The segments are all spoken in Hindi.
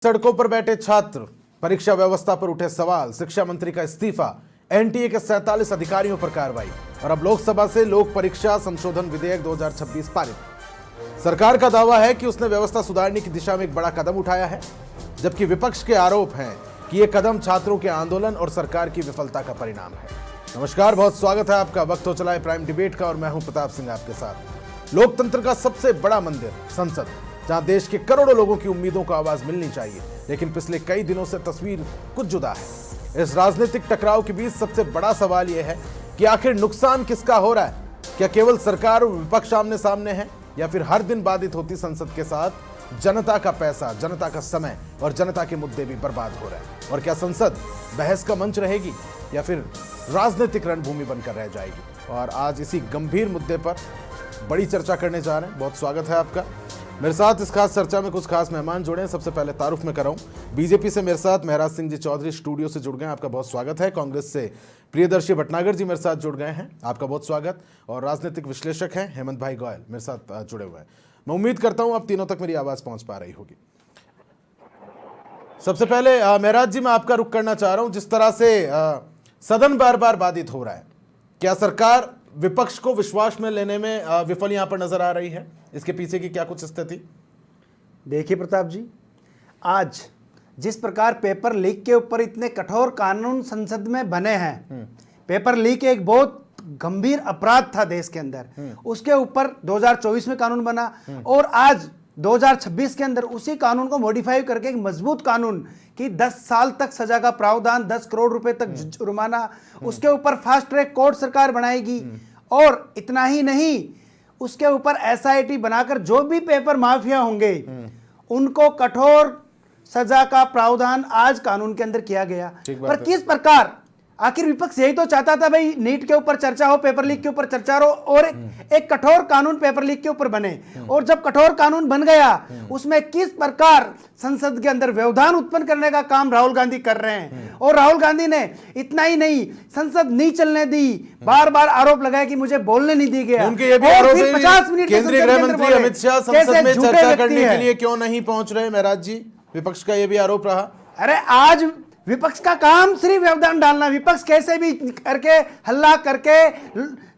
सड़कों पर बैठे छात्र, परीक्षा व्यवस्था पर उठे सवाल, शिक्षा मंत्री का इस्तीफा, एनटीए के 47 अधिकारियों पर कार्रवाई और अब लोकसभा से लोक परीक्षा संशोधन विधेयक 2026 पारित। सरकार का दावा है कि उसने व्यवस्था सुधारने की दिशा में एक बड़ा कदम उठाया है, जबकि विपक्ष के आरोप हैं कि यह कदम छात्रों के आंदोलन और सरकार की विफलता का परिणाम है। नमस्कार, बहुत स्वागत है आपका। वक्त हो चला है प्राइम डिबेट का और मैं हूं प्रताप सिंह आपके साथ। लोकतंत्र का सबसे बड़ा मंदिर संसद, जहां देश के करोड़ों लोगों की उम्मीदों को आवाज मिलनी चाहिए, लेकिन पिछले कई दिनों से तस्वीर कुछ जुदा है। इस राजनीतिक टकराव के बीच सबसे बड़ा सवाल यह है कि आखिर नुकसान किसका हो रहा है? क्या केवल सरकार और विपक्ष आमने सामने है, या फिर हर दिन बाधित होती संसद के साथ जनता का पैसा, जनता का समय और जनता के मुद्दे भी बर्बाद हो रहे हैं? और क्या संसद बहस का मंच रहेगी या फिर राजनीतिक रणभूमि बनकर रह जाएगी? और आज इसी गंभीर मुद्दे पर बड़ी चर्चा करने जा रहे हैं। बहुत स्वागत है आपका। मेरे साथ इस खास चर्चा में कुछ खास मेहमान जुड़े हैं। सबसे पहले तारुफ में कराऊं, बीजेपी से मेरे साथ महराज सिंह जी चौधरी स्टूडियो से जुड़ गए हैं, आपका बहुत स्वागत है। कांग्रेस से प्रियदर्शी भटनागर जी मेरे साथ जुड़ गए हैं, आपका बहुत स्वागत। और राजनीतिक विश्लेषक हैं हेमंत भाई गोयल मेरे साथ जुड़े हुए हैं। मैं उम्मीद करता हूं आप तीनों तक मेरी आवाज पहुंच पा रही होगी। सबसे पहले महराज जी, मैं आपका रुख करना चाह रहा हूं। जिस तरह से सदन बार बार बाधित हो रहा है, क्या सरकार विपक्ष को विश्वास में लेने में विफल यहां पर नजर आ रही है? इसके पीछे की क्या कुछ स्थिति? देखिए प्रताप जी, आज जिस प्रकार पेपर लीक के ऊपर इतने कठोर कानून संसद में बने हैं, पेपर लीक एक बहुत गंभीर अपराध था देश के अंदर, उसके ऊपर 2024 में कानून बना और आज 2026 के अंदर उसी कानून को मॉडिफाई करके एक मजबूत कानून कि 10 साल तक सजा का प्रावधान, 10 करोड़ रुपए तक जुर्माना, उसके ऊपर फास्ट ट्रैक कोर्ट सरकार बनाएगी। और इतना ही नहीं, उसके ऊपर एसआईटी बनाकर जो भी पेपर माफिया होंगे उनको कठोर सजा का प्रावधान आज कानून के अंदर किया गया। पर किस प्रकार, आखिर विपक्ष यही तो चाहता था भाई, नीट के ऊपर चर्चा हो, पेपर लीक के ऊपर चर्चा हो और एक कठोर कानून पेपर लीक के ऊपर बने। और जब कठोर कानून बन गया, उसमें किस प्रकार संसद के अंदर व्यवधान उत्पन्न करने का काम राहुल गांधी कर रहे हैं। और राहुल गांधी ने इतना ही नहीं, संसद नहीं चलने दी, बार बार आरोप लगाया कि मुझे बोलने नहीं दी गया। उनके ये भी आरोप है 50 मिनट केंद्रीय गृह मंत्री अमित शाह संसद में चर्चा करने के लिए क्यों नहीं पहुंच रहे? महराज जी, विपक्ष का ये भी आरोप रहा। अरे आज विपक्ष का काम सिर्फ व्यवधान डालना, विपक्ष कैसे भी करके हल्ला करके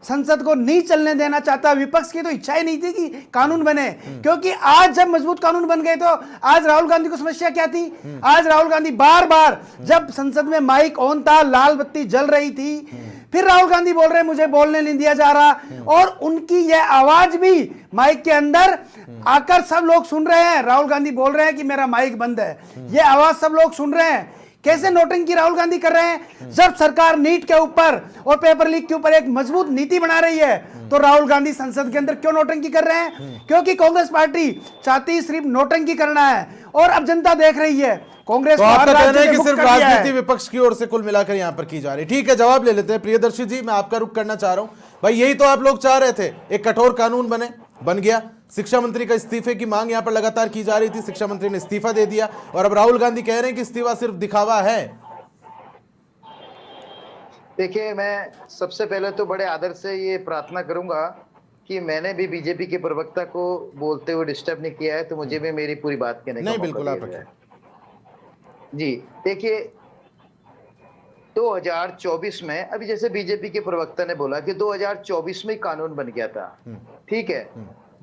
संसद को नहीं चलने देना चाहता। विपक्ष की तो इच्छा ही नहीं थी कि कानून बने, क्योंकि आज जब मजबूत कानून बन गए तो आज राहुल गांधी को समस्या क्या थी? आज राहुल गांधी बार बार, जब संसद में माइक ऑन था, लाल बत्ती जल रही थी, फिर राहुल गांधी बोल रहे मुझे बोलने नहीं दिया जा रहा। और उनकी यह आवाज भी माइक के अंदर आकर सब लोग सुन रहे हैं। राहुल गांधी बोल रहे हैं कि मेरा माइक बंद है, यह आवाज सब लोग सुन रहे हैं। कैसे नोटंकी राहुल गांधी कर रहे हैं? जब सरकार नीट के ऊपर और पेपर लीक के ऊपर एक मजबूत नीति बना रही है, तो राहुल गांधी संसद के अंदर क्यों नोटंकी कर रहे हैं? क्योंकि कांग्रेस पार्टी चाहती सिर्फ नोटंकी करना है और अब जनता देख रही है। कांग्रेस तो आपका कहना है कि सिर्फ राजनीति विपक्ष की ओर से कुल मिलाकर यहां पर की जा रही है। ठीक है, जवाब ले लेते हैं। प्रियदर्शी जी, मैं आपका रुख करना चाह रहा हूं। भाई, यही तो आप लोग चाह रहे थे, एक कठोर कानून बन गया। शिक्षा मंत्री का इस्तीफे की मांग यहां पर लगातार की जा रही थी, शिक्षा मंत्री ने इस्तीफा दे दिया और अब राहुल गांधी कह रहे हैं कि इस्तीफा सिर्फ दिखावा है। देखिए, मैं सबसे पहले तो बड़े आदर से ये प्रार्थना करूंगा कि मैंने भी बीजेपी के प्रवक्ता को बोलते हुए डिस्टर्ब नहीं किया है, तो मुझे भी मेरी पूरी बात कहने का मौका बिल्कुल आप जी। देखिए, 2024 में, अभी जैसे बीजेपी के प्रवक्ता ने बोला कि 2024 में कानून बन गया था, ठीक है।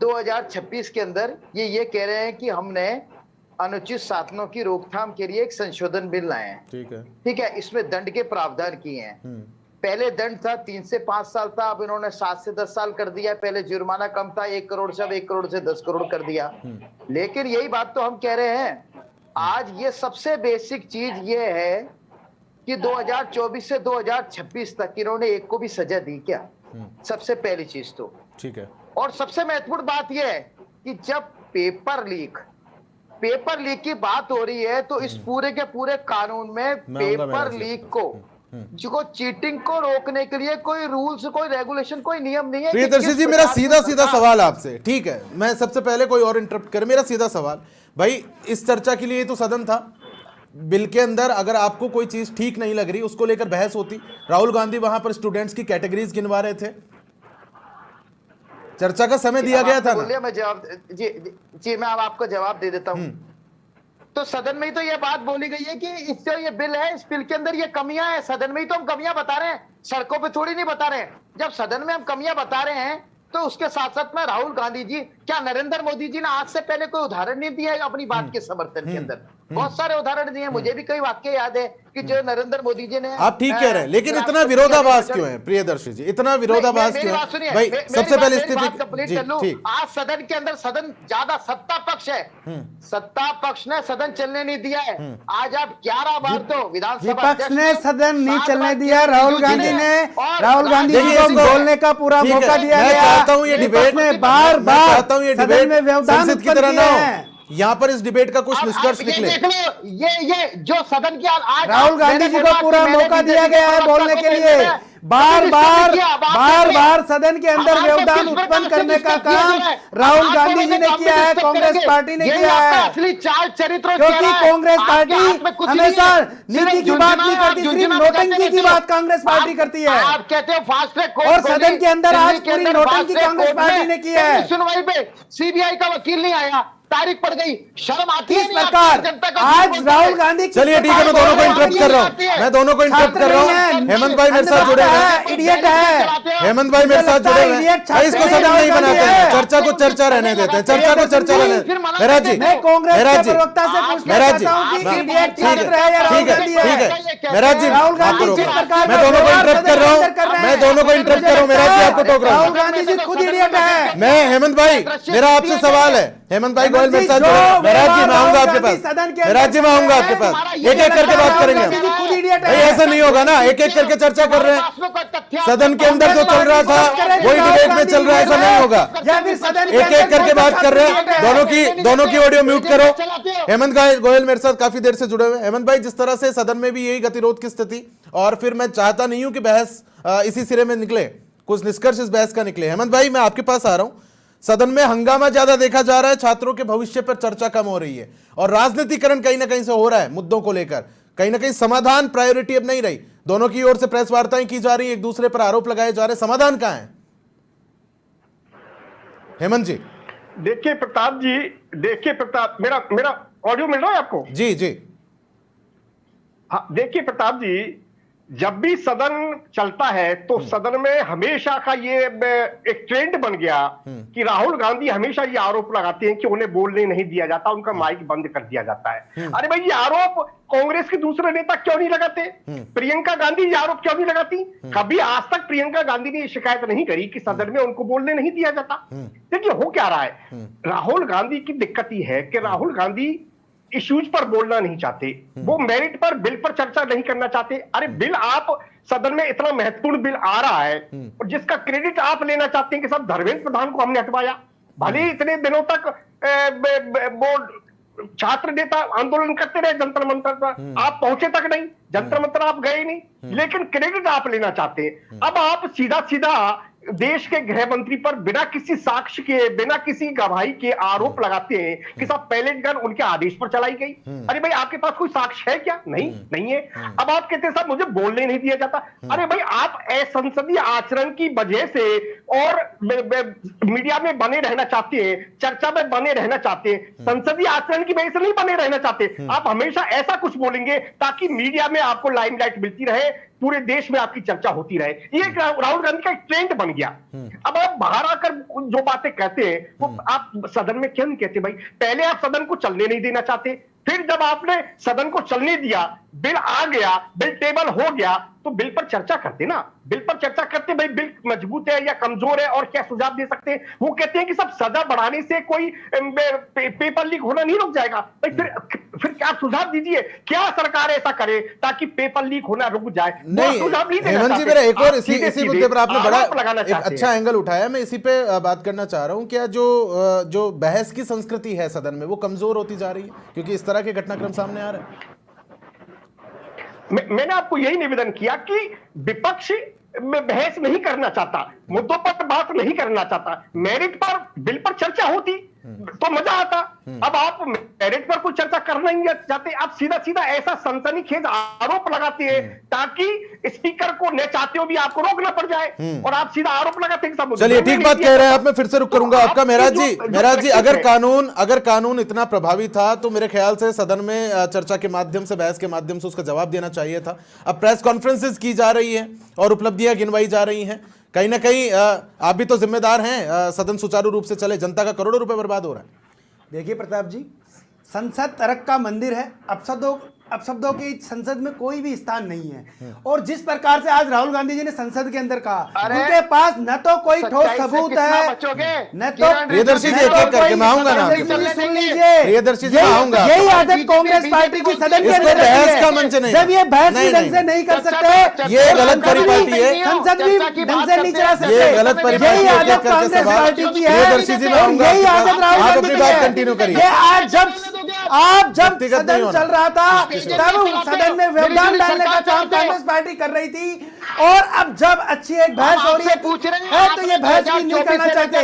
2026 के अंदर ये कह रहे हैं कि हमने अनुचित साधनों की रोकथाम के लिए एक संशोधन बिल लाए हैं, ठीक है। इसमें दंड के प्रावधान किए हैं। पहले दंड था 3 से 5 साल था, अब इन्होंने 7 से 10 साल कर दिया। पहले जुर्माना कम था 1 करोड़ से, अब 1 करोड़ से 10 करोड़ कर दिया। लेकिन यही बात तो हम कह रहे हैं, आज ये सबसे बेसिक चीज ये है कि 2024 से 2026 तक इन्होंने एक को भी सजा दी क्या? सबसे पहली चीज तो ठीक है। और सबसे महत्वपूर्ण बात यह है कि जब पेपर लीक की बात हो रही है, तो इस पूरे के पूरे कानून में पेपर लीक को, जो चीटिंग को रोकने के लिए कोई रूल्स, कोई रेगुलेशन, कोई नियम नहीं है। प्रियदर्शी जी, मेरा सीधा सवाल आपसे, ठीक है, मैं सबसे पहले कोई और इंटरप्ट करे, मेरा सीधा सवाल, भाई इस चर्चा के लिए तो सदन था, बिल के अंदर अगर आपको कोई चीज ठीक नहीं लग रही, उसको लेकर बहस होती। राहुल गांधी वहां पर स्टूडेंट्स की कैटेगरीज गिनवा रहे थे, चर्चा का समय दिया गया था ना? मैं जवाब जी, मैं अब आपको जवाब दे देता हूं। तो सदन में ही तो ये बात बोली गई है कि इससे ये बिल है, इस बिल के अंदर ये कमियां है। सदन में ही तो हम कमियां बता रहे हैं, सड़कों पे थोड़ी नहीं बता रहे हैं। जब सदन में हम कमियां बता रहे हैं तो उसके साथ साथ में राहुल गांधी जी, क्या नरेंद्र मोदी जी ने आज से पहले कोई उदाहरण नहीं दिया है अपनी बात के समर्थन के अंदर? बहुत सारे उदाहरण दिए हैं, मुझे भी कई वाक्य याद है कि जो नरेंद्र मोदी जी ने। आप ठीक कह रहे हैं, लेकिन इतना विरोधाभास क्यों है प्रियदर्शी जी, इतना विरोधाभास क्यों है भाई? सबसे पहले स्थिति जी ठीक। आज सदन के अंदर, सदन ज्यादा सत्ता पक्ष है, सत्ता पक्ष ने सदन चलने नहीं दिया है। आज आप 11 बार तो विधानसभा विपक्ष ने सदन नहीं 7 चलने बार दिया, राहुल गांधी ने, राहुल गांधी जी को बोलने का पूरा मौका दिया मैं गया। चाहता हूं ये डिबेट में बार बार चाहता हूं ये सदन डिबेट में व्यवधान संसद की उत्पन्न तरह ना किए हो, हैं। यहाँ पर इस डिबेट का कुछ अब निष्कर्ष ये निकले। देख लो, ये जो सदन की आज राहुल गांधी जी को पूरा मौका दिया गया है बोलने के लिए। बार बार सदन के अंदर व्यवधान उत्पन्न करने का काम राहुल गांधी जी ने किया है, कांग्रेस पार्टी ने किया है। असली चाल चरित्र, क्योंकि कांग्रेस पार्टी हमेशा नीति की बात नहीं करती, सिर्फ नोटंकी की बात कांग्रेस पार्टी करती है। आप कहते हो फास्ट ट्रैक कोर्ट, और सदन के अंदर आज पूरी नोटंकी कांग्रेस पार्टी ने की है। सुनवाई पे सीबीआई का वकील नहीं आया, तारीख पड़ गई, शर्म आती है किस प्रकार आज राहुल गांधी, चलिए ठीक है, मैं दोनों को इंटरप्ट कर रहा हूँ, मैं दोनों को इंटरप्ट कर रहा हूँ। हेमंत भाई मेरे साथ जुड़े हैं, इडियट है, हेमंत भाई मेरे साथ जुड़े हुए हैं। भाई इसको सदन नहीं बनाते हैं, चर्चा को चर्चा रहने देते हैं, चर्चा को चर्चा रहने। मेराज जी, मैं कांग्रेस मेराज के जी, प्रवक्ता से पूछना मेराज जी, चाहता हूं कि इडियट ठीक है, छात्र है या राहुल गांधी है? ठीक है, मेराज जी, राहुल गांधी आपको जिस रोको। प्रकार मैं दोनों को इंटरप्ट कर रहा हूँ, मैं दोनों को इंटरप्ट कर रहा हूँ। मेराज जी आपको टोक रहा राहुल हूँ। गांधी जी खुद इडियट है। मैं हेमंत भाई, मेरा आपसे सवाल है, हेमंत भाई गोयल मेरे साथ जुड़े हैं। मेराज जी मैं आऊंगा आपके पास, मेराज जी मैं आऊंगा आपके पास, एक एक करके बात करेंगे हम। भाई ऐसा नहीं होगा ना, एक एक करके चर्चा कर रहे हैं। सदन के अंदर जो चल रहा था वही डिबेट में चल रहा है, ऐसा नहीं होगा। एक एक करके बात कर रहे हैं, दोनों की ऑडियो म्यूट करो। हेमंत गोयल मेरे साथ काफी देर से जुड़े हुए हैं। हेमंत भाई, जिस तरह से सदन में भी यही गतिरोध की स्थिति, और फिर मैं चाहता नहीं हूं कि बहस इसी सिरे में निकले, कुछ निष्कर्ष इस बहस का निकले। हेमंत भाई मैं आपके पास आ रहा हूं। सदन में हंगामा ज्यादा देखा जा रहा है, छात्रों के भविष्य पर चर्चा कम हो रही है, और राजनीतिकरण कहीं ना कहीं से हो रहा है मुद्दों को लेकर। कहीं ना कहीं समाधान प्रायोरिटी अब नहीं रही। दोनों की ओर से प्रेस वार्ताएं की जा रही, एक दूसरे पर आरोप लगाए जा रहे, समाधान कहां है? हेमंत जी। देखिए प्रताप, मेरा ऑडियो मिल रहा है आपको? जी जी। हाँ, देखिए प्रताप जी, जब भी सदन चलता है तो सदन में हमेशा का ये एक ट्रेंड बन गया कि राहुल गांधी हमेशा ये आरोप लगाते हैं कि उन्हें बोलने नहीं दिया जाता, उनका माइक बंद कर दिया जाता है। अरे भाई, ये आरोप कांग्रेस के दूसरे नेता क्यों नहीं लगाते? प्रियंका गांधी ये आरोप क्यों नहीं लगाती? कभी आज तक प्रियंका गांधी ने ये शिकायत नहीं करी कि सदन में उनको बोलने नहीं दिया जाता। देखिए हो क्या रहा है, राहुल गांधी की दिक्कत ये है कि राहुल गांधी इश्यूज पर बोलना नहीं चाहते, वो मेरिट पर, बिल पर चर्चा नहीं करना चाहते। अरे बिल, आप सदन में इतना महत्वपूर्ण बिल आ रहा है और जिसका क्रेडिट आप लेना चाहते हैं कि साहब धर्मेंद्र प्रधान को हमने हटवाया, भले ही इतने दिनों तक वो छात्र नेता आंदोलन करते रहे जंतर मंतर पर, आप पहुंचे तक नहीं, जंतर मंतर आप गए नहीं, लेकिन क्रेडिट आप लेना चाहते हैं। अब आप सीधा सीधा देश के गृह मंत्री पर बिना किसी साक्ष्य के, बिना किसी गवाही के आरोप लगाते हैं कि साहब पैलेट गन उनके आदेश पर चलाई गई। अरे भाई, आपके पास कोई साक्ष्य है क्या? नहीं है। अब आप कहते हैं साहब मुझे बोलने नहीं दिया जाता। अरे भाई, आप असंसदीय आचरण की वजह से और मीडिया में बने रहना चाहते हैं, चर्चा में बने रहना चाहते हैं, संसदीय आचरण की वजह से नहीं बने रहना चाहते। आप हमेशा ऐसा कुछ बोलेंगे ताकि मीडिया में आपको लाइमलाइट मिलती रहे, पूरे देश में आपकी चर्चा होती रहे। ये राहुल गांधी का एक ट्रेंड बन गया। अब आप बाहर आकर जो बातें कहते हैं वो आप सदन में क्यों नहीं कहते? भाई, पहले आप सदन को चलने नहीं देना चाहते, फिर जब आपने सदन को चलने दिया, बिल आ गया, बिल टेबल हो गया, तो बिल पर चर्चा करते ना, बिल पर चर्चा करते, भाई बिल मजबूत है या कमजोर है और क्या सुझाव दे सकते हैं। वो कहते हैं कि सब सजा बढ़ाने से कोई पेपर लीक होना नहीं रुक जाएगा। भाई फिर क्या सुझाव दीजिए, क्या सरकार ऐसा करे ताकि पेपर लीक होना रुक जाए? नहीं हेमंत जी, मेरा एक और इसी मुद्दे पर आपने बड़ा एक अच्छा एंगल उठाया, मैं इसी पे बात करना चाह रहा हूं। क्या जो बहस की संस्कृति है सदन में वो कमजोर होती जा रही है क्योंकि इस तरह के घटनाक्रम सामने आ रहे हैं? मैंने आपको यही निवेदन किया कि विपक्ष में बहस नहीं करना चाहता, मुद्दों पर बात नहीं करना चाहता, मेरिट पर, बिल पर चर्चा होती, तो मजा आता। अब आप मेरिट पर कुछ चर्चा करना ही चाहते, आप सीधा सीधा ऐसा सनसनीखेज आरोप लगाते हैं ताकि स्पीकर को न चाहते हो भी आपको रोकना पड़ जाए, और आप सीधा आरोप लगाते हैं सब। चलिए ठीक बात कह रहे हैं आप, मैं फिर से रुक करूंगा आपका। मेहराज जी अगर कानून इतना प्रभावी था तो मेरे ख्याल से सदन में चर्चा के माध्यम से, बहस के माध्यम से उसका जवाब देना चाहिए था। अब प्रेस कॉन्फ्रेंसेस की जा रही है और उपलब्धियां गिनवाई जा रही हैं, कहीं ना कहीं आप भी तो जिम्मेदार हैं, सदन सुचारू रूप से चले, जनता का करोड़ों रुपए बर्बाद हो रहा है। देखिए प्रताप जी, संसद तर्क का मंदिर है, अपशब्दों की संसद में कोई भी स्थान नहीं है। और जिस प्रकार से आज राहुल गांधी जी ने संसद के अंदर कहा, उनके पास न तो कोई ठोस सबूत है, न तो प्रियदर्शी जी एक-एक करके मैं आऊंगा ना, सुन लीजिए, प्रियदर्शी जी आऊंगा। यही आदत कांग्रेस पार्टी की सदन के अंदर बहस का मंच नहीं, जब ये बहस भी ढंग से नहीं कर सकते, ये गलत परिपाटी है, संसद भी ढंग से नहीं चला सकते, ये गलत परिपाटी यही है। आदत कांग्रेस पार्टी की है, प्रियदर्शी जी मैं आऊंगा, यही आदत राहुल आप गांधी अपनी की बात है। कंटिन्यू करिए। ये आज जब व्यक्तिगत नहीं सदन होना। चल रहा था तब सदन में व्यवधान डालने का काम कांग्रेस पार्टी कर रही थी, और अब जब अच्छी एक बहस हो रही है तो ये बहस भी नहीं करना चाहते।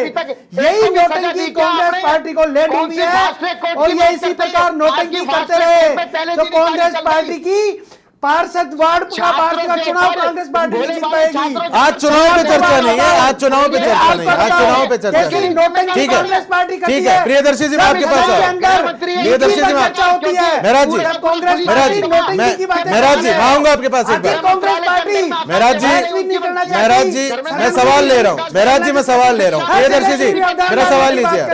यही नौटंकी कांग्रेस पार्टी को ले डूबी है, और ये इसी प्रकार नौटंकी करते रहे तो कांग्रेस पार्टी की पार्षद वार्ड का चुनाव कांग्रेस पार्टी नहीं जीत पाएगी। आज चुनाव पे चर्चा नहीं है, आज चुनाव पे चर्चा नहीं, आज चुनाव पे चर्चा नहीं। ठीक है, ठीक है, प्रियदर्शी जी मैं आपके पास आऊँ, प्रियदर्शी जी मेहराज जी, मैं आऊंगा आपके पास एक बार। मेहराज जी मैं सवाल ले रहा हूँ, मेहराज जी मैं सवाल ले रहा हूँ। प्रियदर्शी जी मेरा सवाल लीजिए।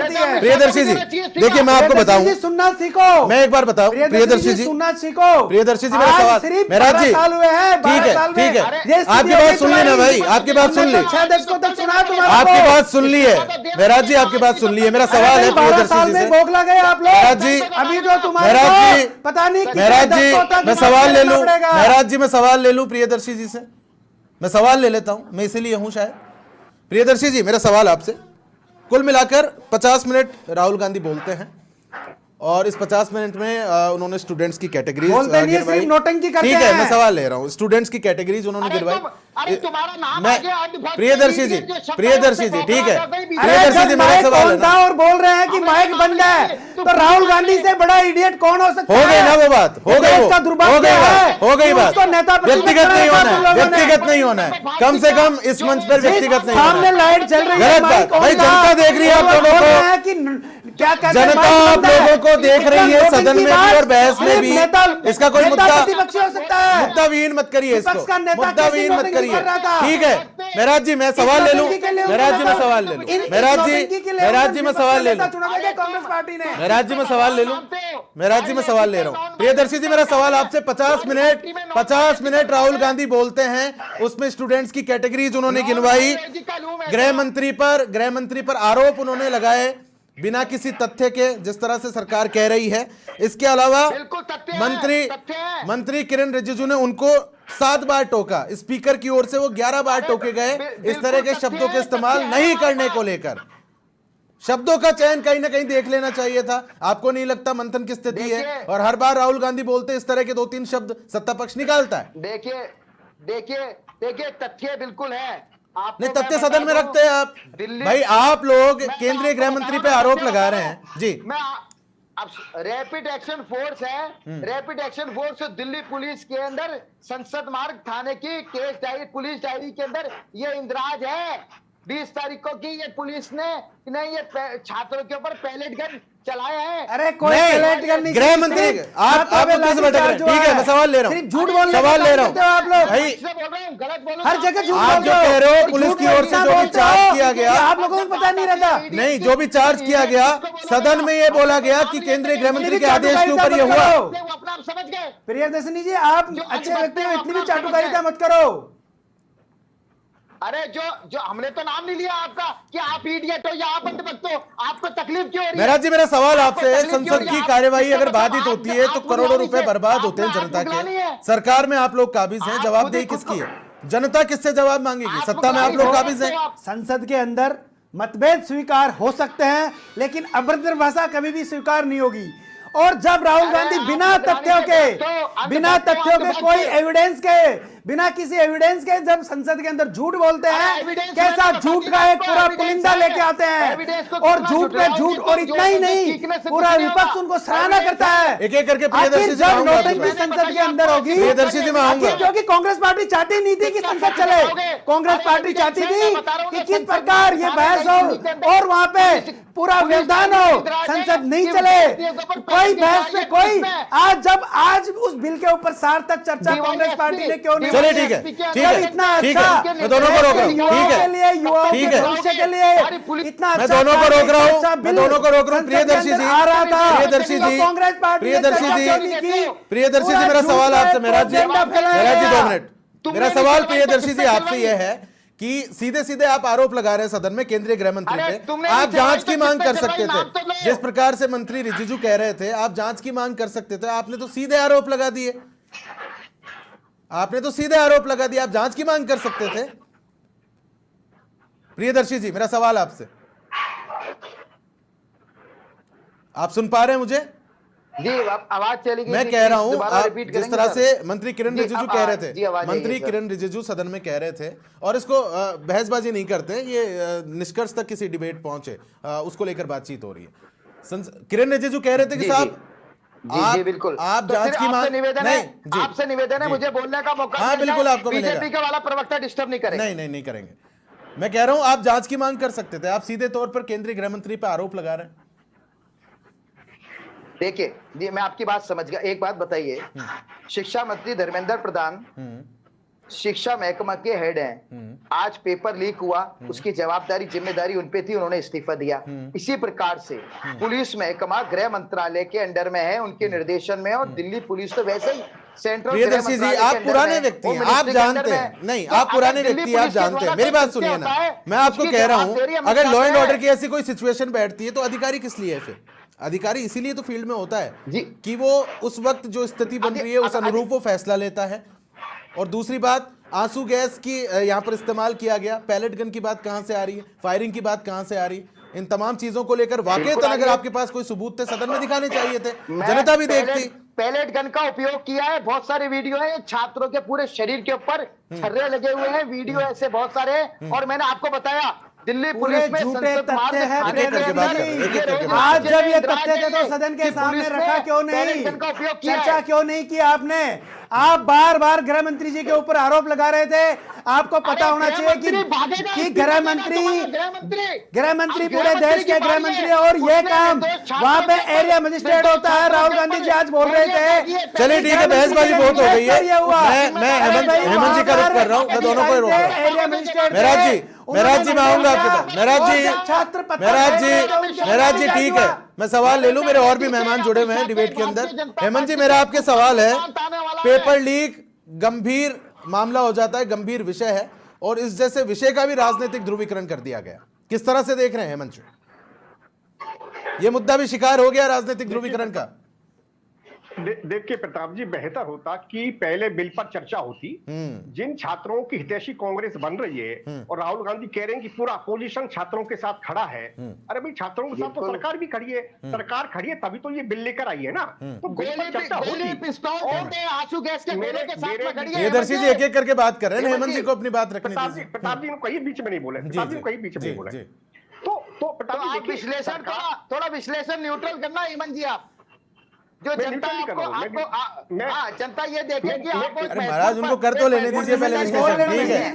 प्रियदर्शी जी देखिए मैं आपको बताऊं, सुनना सीखो, मैं एक बार बताऊं, प्रियदर्शी जी सुनना सीखो। प्रियदर्शी जी मेरा सवाल, मेहराज जी ठीक है, आपकी बात सुन ली ना भाई, आपकी बात सुन ली, आपकी बात सुन ली है मेहराज जी, आपकी बात सुन ली है। मेरा सवाल है प्रियदर्शी जी से, बोखला गए आप लोग मेहराज जी, अभी जो तुम्हारे मेहराज जी, पता नहीं मेहराज जी मैं सवाल ले लूं, मेहराज जी मैं सवाल ले लूं प्रियदर्शी जी से, मैं सवाल ले लेता हूं, मैं इसीलिए हूं शायद। प्रियदर्शी जी मेरा सवाल आपसे, कुल मिलाकर 50 मिनट राहुल गांधी बोलते हैं और इस 50 मिनट में उन्होंने स्टूडेंट्स की कैटेगरीज गिरवाई। नोटंकी करते ठीक है, हैं। मैं सवाल ले रहा हूँ, स्टूडेंट्स की कैटेगरीज उन्होंने गिरवाई। मैं प्रियदर्शी जी ठीक है, प्रियदर्शी जी मेरा सवाल है ना, और बोल रहे हैं कि माइक बंद है, तो राहुल गांधी से बड़ा इडियट कौन हो सकता है? हो गई ना वो बात, हो गई इसका दुर्भाग्य है, हो गई बात, उसको नेता व्यक्तिगत नहीं होना है, व्यक्तिगत नहीं होना है, कम से कम इस मंच पर व्यक्तिगत नहीं होना सामने है। लाइट चल रही है, गलत बात भाई, जनता देख रही है आप लोगों को, क्या जनता आप लोगों को देख रही है, सदन में भी और बहस में भी। इसका कोई मुद्दा प्रतिपक्षी हो सकता है, मुद्दाविहीन मत करिए इसको, विपक्ष का नेता मुद्दाविहीन मत कैसी करिए। नौटंकी कर रहा था? ठीक है मेहराज जी मैं सवाल ले लूं, मेहराज जी मैं सवाल ले लूं, मेहराज जी मैं सवाल ले लूं, कांग्रेस पार्टी ने मेहराज जी मैं सवाल ले लूं, मेहराज जी मैं सवाल ले रहा हूं। प्रियदर्शी जी मेरा सवाल आपसे, 50 मिनट राहुल गांधी बोलते हैं, उसमें स्टूडेंट्स की कैटेगरीज उन्होंने गिनवाई, गृह मंत्री पर आरोप उन्होंने लगाए बिना किसी तथ्य के, जिस तरह से सरकार कह रही है। इसके अलावा मंत्री किरण रिजिजू ने उनको 7 बार टोका, स्पीकर की ओर से वो 11 बार टोके गए इस तरह के शब्दों के इस्तेमाल नहीं करने को लेकर। शब्दों का चयन कहीं ना कहीं देख लेना चाहिए था। आपको नहीं लगता मंथन की स्थिति है और हर बार राहुल गांधी बोलते इस तरह के 2-3 शब्द सत्ता पक्ष निकालता है? देखिए तथ्य बिल्कुल है, नहीं तथ्य सदन में रखते हैं आप भाई, आप लोग केंद्रीय गृह मंत्री पे आरोप लगा रहे हैं जी। अब रैपिड एक्शन फोर्स है, rapid action force Delhi police के अंदर संसद मार्ग थाने की केस डायरी, पुलिस डायरी के अंदर ये इंदराज है 20 तारीख को कि ये पुलिस ने नहीं ये छात्रों के ऊपर पैलेट गन चलाया है। अरे कोई पैलेट गन नहीं, गृह मंत्री आप किस भटक रहे हैं? ठीक है मैं सवाल ले रहा हूँ, झूठ बोल सवाल ले रहा हूँ आप लोग भाई, गलत बोलो, हर जगह झूठ आप जो कह रहे हो पुलिस की ओर से जो भी चार्ज किया गया, आप लोगों को पता नहीं रहता। नहीं जो भी चार्ज किया गया सदन में ये बोला गया कि केंद्रीय गृह मंत्री के आदेश के ऊपर ये हुआ। अपना आप समझ गए प्रियदर्शनी जी आप अच्छे व्यक्ति हो, इतनी भी चाटुकारिता मत करो। अरे जो हमने तो नाम नहीं लिया आपका कि आप इडियट हो या आप अंधभक्त हो, आपको तकलीफ क्यों हो रही है? मेहराज जी मेरा सवाल आपसे है, संसद की कार्यवाही अगर बाधित होती है तो करोड़ों रुपए बर्बाद होते हैं जनता के, सरकार में आप लोग काबिज हैं, जवाबदेही किसकी है? जनता किससे जवाब मांगेगी? सत्ता में आप लोग काबिज हैं। संसद के अंदर मतभेद स्वीकार हो सकते हैं लेकिन अभद्र भाषा कभी भी स्वीकार नहीं होगी। और जब राहुल गांधी बिना तथ्यों के कोई एविडेंस के बिना किसी एविडेंस के जब संसद के अंदर झूठ बोलते अरे हैं, evidence कैसा मैंने झूठ बता का दिया एक आपको, पूरा evidence पुलिंदा है। लेके आते हैं, Evidence को और कितना झूठ पे झुठलाओगे झूठ, तो और जो इतना ही evidence नहीं, सीखने से पूरा कुछ नहीं विपक्ष होगा। उनको सराहना Evidence करता है। एक एक करके प्रियदर्शी आखिर जी जब आऊंगा आपके नोटंकी पास। संसद के अंदर होगी, प्रियदर्शी जी मैं आऊंगा। आखिर क्योंकि कांग्रेस पार्टी चाहती नहीं थी कि संसद चले, कांग्रेस पार्टी चाहती थी कि किस प्रकार ये बहस हो और वहां पे पूरा व्यवधान हो, संसद नहीं चले, कोई बहस में कोई। आज उस बिल के ऊपर सार्थक चर्चा कांग्रेस पार्टी ने क्यों नहीं चलिए की? ठीक है, ठीक जब है, इतना ठीक अच्छा है, मैं दोनों को रोक रहा हूँ, युवाओं ठीक के है, लिए, युवाओं ठीक के है, भविष्य के लिए इतना मैं अच्छा दोनों को रोक रहा हूँ, अच्छा मैं बिल दोनों को रोक रहा हूँ। संसद के प्रियदर्शी अंदर जी, आ रहा था, प्रियदर्शी तो जी, कांग्रेस पार्टी ने प्रियदर्शी चर्चा जी, क्यों नहीं की? प्रियदर्शी जी पूरा मेरा झूठ सवाल का आपसे, एक मेरा जी, एजेंडा फैलाया मेरा जी गया। 2 मिनट, तुमने मेरा नहीं सवाल करवाई, प्रियदर्शी जी किससे आपसे करवाई? यह है कि सीधे सीधे आप आरोप लगा रहे हैं सदन में केंद्रीय गृह मंत्री अरे पे, तुमने आप नहीं जांच करवाई की तो मांग कर किससे सकते करवाई? थे। नाम तो लो। जिस प्रकार से मंत्री रिजिजू कह रहे थे आप जांच की मांग कर सकते थे, आपने तो सीधे आरोप लगा दिए, आपने तो सीधे आरोप लगा दिया, आप जांच की मांग कर सकते थे। प्रियदर्शी जी मेरा सवाल आपसे, आप सुन पा रहे हैं मुझे? जी आवाज चली गई मैं थी, कह रहा please हूं दोबारा आप repeat जिस करेंगे तरह सर? से मंत्री किरण जी, रिजिजू अब कह रहे जी, आवाज थे, आई है, मंत्री सर। किरण रिजिजू सदन में कह रहे थे, और इसको बहसबाजी नहीं करते, ये निष्कर्ष तक किसी डिबेट पहुंचे, उसको लेकर बातचीत हो रही है। किरण रिजिजू कह रहे थे कि जी, साहब जी बिल्कुल। आप तो जांच फिर की आपसे मांग निवेदन नहीं, है, जी, आपसे निवेदन है जी। मुझे बोलने का मौका हाँ, मिलेगा। बिल्कुल आपको मिलेगा। बीजेपी का वाला प्रवक्ता डिस्टर्ब नहीं करेगा। नहीं करेंगे। मैं कह रहा हूं आप जांच की मांग कर सकते थे, आप सीधे तौर पर केंद्रीय गृह मंत्री पर आरोप लगा रहे हैं। देखिए जी मैं आपकी बात समझ गया। एक बात बताइए, शिक्षा मंत्री धर्मेंद्र प्रधान शिक्षा महकमा के हेड हैं, आज पेपर लीक हुआ, उसकी जवाबदारी जिम्मेदारी उनपे थी, उन्होंने इस्तीफा दिया। इसी प्रकार से पुलिस महकमा गृह मंत्रालय के अंडर में है, उनके निर्देशन में है, और दिल्ली पुलिस तो वैसे ही सेंट्रल प्रियदर्शी जी आप पुराने व्यक्ति हैं, आप जानते हैं, नहीं आप पुराने व्यक्ति आप जानते हैं, मेरी बात सुनिए ना, मैं आपको कह रहा हूं अगर लॉ एंड ऑर्डर की ऐसी कोई सिचुएशन बैठती है तो अधिकारी किस लिए है? फिर अधिकारी इसीलिए तो फील्ड में होता है जी। कि वो उस वक्त जो स्थिति बन रही है उस अनुरूप वो फैसला लेता है। और दूसरी बात, आंसू गैस की यहाँ पर इस्तेमाल किया गया, पैलेट गन की बात कहां से आ रही है, फायरिंग की बात कहां से आ रही है, इन तमाम चीजों को लेकर वाकईतन अगर आपके पास कोई सबूत थे सदन में दिखाने चाहिए थे, जनता भी देखती। पैलेट गन का उपयोग किया है, बहुत सारे वीडियो है, छात्रों के पूरे शरीर के ऊपर छर्रे लगे हुए हैं, वीडियो ऐसे बहुत सारे हैं। और मैंने आपको बताया दिल्ली पुलिस में झूठे संसद तथ्य मार्ग हैं थाने के प्रियदर्शी अंदर जी। एक एक करके ये बात आज रोज जब ये इंदिरा तथ्य थे तो गांधी सदन के की सामने पुलिस रखा ने क्यों पैलेट नहीं? गन का उपयोग किया चर्चा है। क्यों नहीं की आपने? आप बार बार गृह मंत्री जी के ऊपर आरोप लगा रहे थे, आपको पता होना चाहिए कि गृह मंत्री पूरे देश के गृह मंत्री है, और ये काम वहां पे एरिया मजिस्ट्रेट होता है। राहुल गांधी जी आज बोल रहे थे। चलिए ठीक है, बहसबाजी बहुत हो गई है, मैं हेमंत जी का रुख कर रहा हूं, मैं दोनों को ही रोक रहा हूं। एरिया मजिस्ट्रेट मेराज जी मैं आऊंगा आपके पास। मेराज जी ठीक है, मैं सवाल ले लूं, मेरे और भी मेहमान जुड़े हुए हैं डिबेट के अंदर। हेमंत जी मेरा आपके सवाल है, पेपर लीक गंभीर मामला हो जाता है, गंभीर विषय है, और इस जैसे विषय का भी राजनीतिक ध्रुवीकरण कर दिया गया, किस तरह से देख रहे हैं हेमंत जी? ये मुद्दा भी शिकार हो गया राजनीतिक ध्रुवीकरण का। देखिए प्रताप जी, बेहतर होता कि पहले बिल पर चर्चा होती। जिन छात्रों की हितैषी कांग्रेस बन रही है और राहुल गांधी कह रहे हैं कि पूरा अपोजिशन छात्रों के साथ खड़ा है, अरे भाई छात्रों के साथ तो सरकार भी खड़ी है, सरकार खड़ी है तभी तो ये बिल लेकर आई है ना। तो बिल पर चर्चा होती। पिस्तौल थे, आंसू गैस के गोले के साथ में खड़ी है। प्रियदर्शी जी एक एक करके बात कर रहे हैं, हेमंत जी को अपनी बात रखने दीजिए। प्रताप जी ने कहीं बीच में नहीं बोले, प्रताप जी ने कहीं बीच में नहीं बोले। तो प्रताप जी आप विश्लेषण थोड़ा विश्लेषण न्यूट्रल करना हेमंत जी, आप जो जनता आपको जनता ये देखे कि आप अरे महाराज उनको कर तो लेने दीजिए पहले विश्लेषण। ठीक है,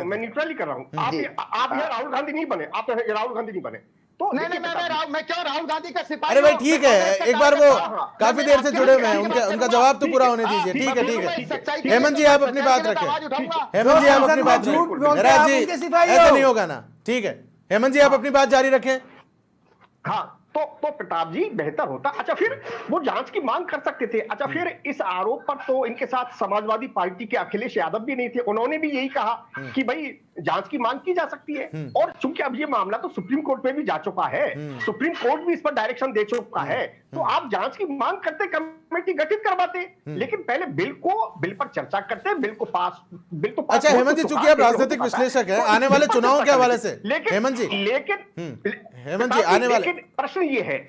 मैं न्यूट्रली कर रहा हूँ। आप यहाँ राहुल गांधी नहीं बने, आप राहुल गांधी नहीं बने तो नहीं मैं क्यों राहुल गांधी का सिपाही? अरे भाई ठीक है, एक बार वो काफी देर से जुड़े हुए हैं, उनका जवाब तो पूरा होने दीजिए। ठीक है, हेमंत जी आप अपनी बात रखें, हेमंत जी आप अपनी बात रखें, महाराज जी ऐसा नहीं होगा ना। ठीक है हेमंत जी आप अपनी बात जारी रखें। हाँ तो प्रताप जी बेहतर होता। अच्छा फिर वो जांच की मांग कर सकते थे। अच्छा फिर इस आरोप पर तो इनके साथ समाजवादी पार्टी के अखिलेश यादव भी नहीं थे, उन्होंने भी यही कहा कि भाई जांच की मांग की जा सकती है। और चूंकि अब ये मामला तो सुप्रीम कोर्ट में भी जा चुका है, सुप्रीम कोर्ट भी इस पर डायरेक्शन दे चुका है, तो आप जांच की मांग करते, कमेटी गठित करवाते, लेकिन पहले बिल पर चर्चा करते, बिल तो पास। अच्छा हेमंत जी, चूंकि आप राजनीतिक विश्लेषक हैं, आने वाले चुनाव के हवाले से हेमंत जी, हेमंत जी आने वाले प्रश्न ये है,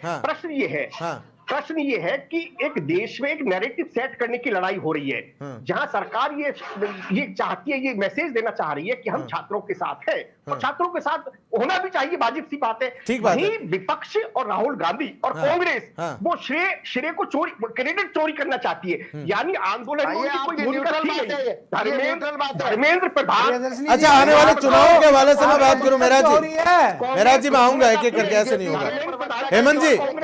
प्रश्न ये है कि एक देश में एक नैरेटिव सेट करने की लड़ाई हो रही है, जहां सरकार ये चाहती है, ये मैसेज देना चाह रही है कि हम छात्रों के साथ हैं, और छात्रों के साथ होना भी चाहिए, वाजिब सी बात है। वहीं विपक्ष और राहुल गांधी और कांग्रेस वो श्रेय को चोरी, क्रेडिट चोरी करना चाहती है, यानी आंदोलन में कोई भूमिका थी नहीं। धर्मेंद्र प्रधान, अच्छा, आने वाले चुनाव के हवाले से मैं बात करूं, मेरा जी मैं आऊंगा एक एक करके, ऐसे नहीं होगा।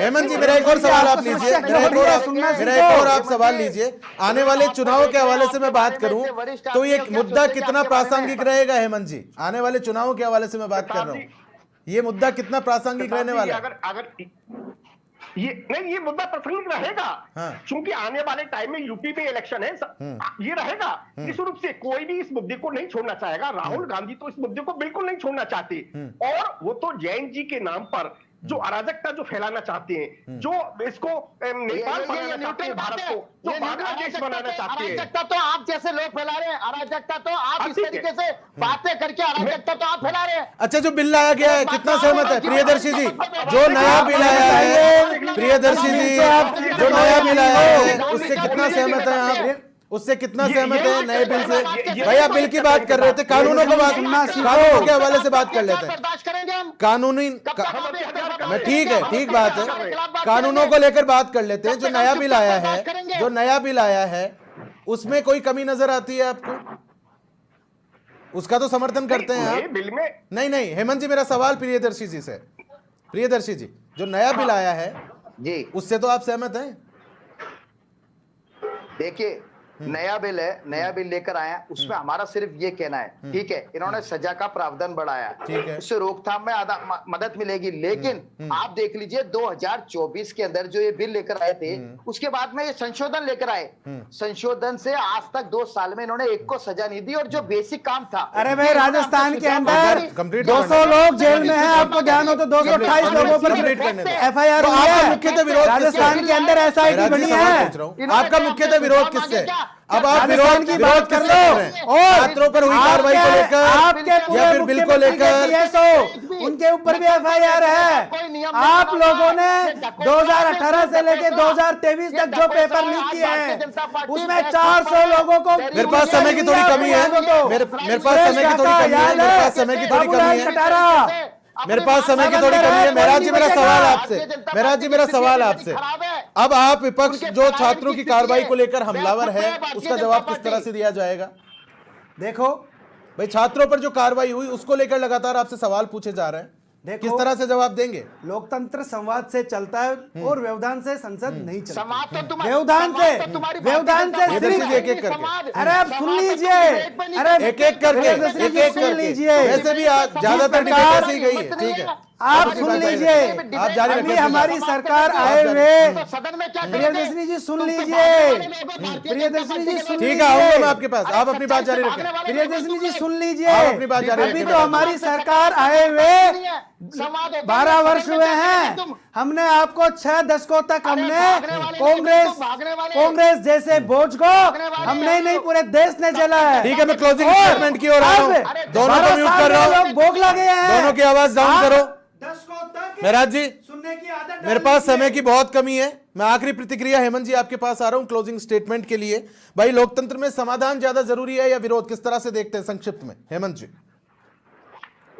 हेमंत जी मेरा एक और सवाल आप लीजिए, मेरा एक और आप सवाल लीजिए। आने वाले चुनाव के हवाले से मैं बात करूं तो ये मुद्दा कितना प्रासंगिक रहेगा हेमंत जी? आने वाले चुनाव के हवाले से मैं बात कर रहा हूं, ये मुद्दा कितना प्रासंगिक रहने वाला है? अगर ये मुद्दा प्रासंगिक रहेगा, क्योंकि आने वाले टाइम में यूपी में इलेक्शन है, ये रहेगा। निश्चित रूप से कोई भी इस मुद्दे को नहीं छोड़ना चाहेगा। राहुल गांधी तो इस मुद्दे को बिल्कुल नहीं छोड़ना चाहते, और वो तो जैन जी के नाम पर जो अराजकता जो फैलाना चाहते हैं, जो इसको नेपाल बनाना चाहते हैं, भारत को जो बांग्लादेश बनाना चाहते हैं। अराजकता तो आप जैसे लोग फैला रहे हैं, अराजकता तो आप इस तरीके से बातें करके अराजकता तो आप फैला रहे हैं। अच्छा, जो बिल लाया गया है कितना सहमत है प्रियदर्शी जी? जो नया बिल आया है प्रियदर्शी जी, जो नया बिल आया है उससे कितना सहमत है आप? उससे कितना सहमत है नए बिल से? भैया बिल की बात कर रहे थे, कानूनों को बात, कानूनों के हवाले से बात कर लेते हैं। कानूनी मैं ठीक बात है, कानूनों को लेकर बात कर लेते हैं। जो नया बिल आया है उसमें कोई कमी नजर आती है आपको? उसका तो समर्थन करते हैं आप? बिल में नहीं हेमंत जी, मेरा सवाल प्रियदर्शी जी से, प्रियदर्शी जी जो नया बिल आया है जी, उससे तो आप सहमत हैं? देखिए नया बिल है, नया बिल लेकर आया, उसमें हमारा सिर्फ ये कहना है, ठीक है, इन्होंने सजा का प्रावधान बढ़ाया, उससे रोकथाम में मदद मिलेगी। लेकिन आप देख लीजिए 2024 के अंदर जो ये बिल लेकर आए थे, उसके बाद में ये संशोधन लेकर आए, संशोधन से आज तक 2 साल में इन्होंने एक को सजा नहीं दी, और जो बेसिक काम था। अरे भाई, राजस्थान के अंदर 200 लोग जेल में हैं, आपको ध्यान हो तो 228 लोगों पर FIR हुई है। राजस्थान के अंदर SIT बनी है। आपका मुख्यतः विरोध किससे? अब आप विरोध की बात कर लो, और छात्रों पर हुई कार्रवाई को लेकर आपके या फिर बिल को लेकर उनके ऊपर भी FIR है। आप लोगों ने 2018 से लेकर 2023 तक जो पेपर लीक किए हैं उसमें 400 लोगों को। मेरे पास समय की थोड़ी कमी है, मेरे पास समय की थोड़ी कमी है, मेरे पास समय की थोड़ी कमी है, मेरे पास समय की थोड़ी कमी है। मेरा जी मेरा सवाल आपसे, अब आप विपक्ष जो छात्रों की कार्रवाई को लेकर हमलावर है, उसका जवाब किस तरह से दिया जाएगा? देखो भाई, छात्रों पर जो कार्रवाई हुई उसको लेकर लगातार आपसे सवाल पूछे जा रहे हैं, किस तरह से जवाब देंगे? लोकतंत्र संवाद से चलता है और व्यवधान से संसद नहीं चलती। व्यवधान से सिर्फ एक करके, अरे आप सुन लीजिए, अरे एक एक करके सुन लीजिए, वैसे भी ज्यादातर डिबेट ऐसे ही गई है, ठीक है, आप सुन लीजिए। आप जारी रखिए। हमारी सरकार आए हुए, प्रियदर्शनी जी सुन लीजिए, प्रियदर्शनी जी सुन लीजिए, ठीक है, आऊंगा मैं आपके पास, आप अपनी बात जारी रखें। प्रियदर्शनी जी सुन लीजिए, अपनी बात जारी अभी रखें। तो हमारी सरकार आए हुए 12 वर्ष हुए हैं। हमने आपको 6 दशकों तक हमने कांग्रेस जैसे बोझ को हमने नहीं, पूरे देश ने जला है। ठीक है, मैं क्लोजिंग स्टेटमेंट की ओर आ रहा हूं, दोनों को म्यूट कर रहा हूं, लोग भोग लगे हैं, दोनों की आवाज डाउन करो। महराज जी, सुनने की आदत, मेरे पास समय की बहुत कमी है, मैं आखिरी प्रतिक्रिया हेमंत जी आपके पास आ रहा हूं क्लोजिंग स्टेटमेंट के लिए। भाई, लोकतंत्र में समाधान ज्यादा जरूरी है या विरोध? किस तरह से देखते हैं संक्षिप्त में हेमंत जी?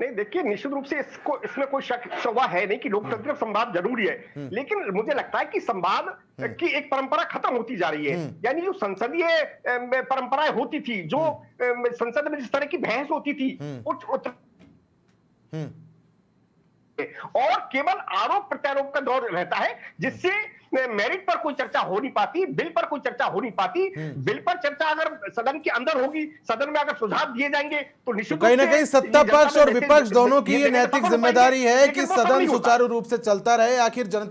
नहीं, देखिए, निश्चित रूप से इसमें कोई शक शवा है नहीं कि लोकतंत्र संवाद जरूरी है, लेकिन मुझे लगता है कि संवाद की एक परंपरा खत्म होती जा रही है। यानी जो संसदीय परंपराएं होती थी, जो संसद में जिस तरह की बहस होती थी, और केवल आरोप प्रत्यारोप का दौर रहता है, जिससे मेरिट पर कोई चर्चा हो नहीं पाती, बिल पर कोई चर्चा हो नहीं पाती। बिल पर चर्चा अगर सदन के अंदर होगी, सदन में अगर सुझाव दिए जाएंगे तो निश्चित कहीं ना कहीं सत्ता पक्ष और विपक्ष दोनों की ये नैतिक जिम्मेदारी है कि सदन सुचारू रूप से चलता रहे। आखिर जनता